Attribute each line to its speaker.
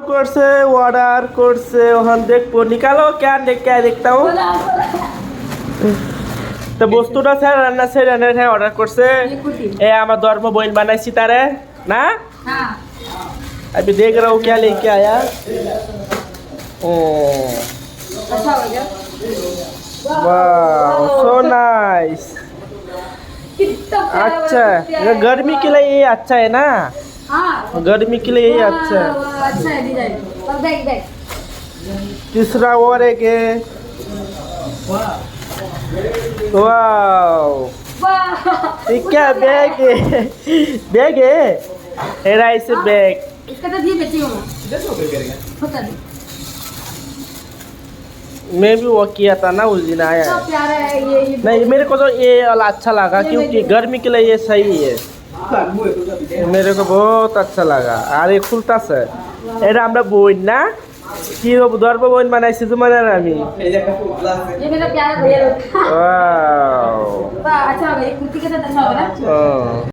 Speaker 1: করছে ওখান দেখবো নিকালো কেন দেখতাম তো বস্তুটা স্যার রান্না সে রান্না অর্ডার করছে এ আমার ধর্ম বইন বানাইছি তারে না अभी देख रहा हूँ क्या लेके आया वाह सो नाइस अच्छा गर्मी के लिए ये अच्छा है ना गर्मी के लिए ये अच्छा है तीसरा और एक है वाओ क्या बैग है बैग है राइस बैग
Speaker 2: इसका तो ये बेचेगा होता नहीं
Speaker 1: मैं भी वो किया था ना उस दिन आया
Speaker 2: तो प्यारा है ये
Speaker 1: नहीं मेरे को तो ये वाला अच्छा लगा क्योंकि गर्मी के लिए ये सही है मेरे को बहुत अच्छा लगा আর এই খুলতাছে এটা আমরা বই না কি ধর্ম বই বানাইছি তোমার আর আমি
Speaker 2: ये मेरा प्यारा भैया लोग
Speaker 1: वाओ
Speaker 2: अच्छा होगा ये कुर्ती के साथ अच्छा होगा ना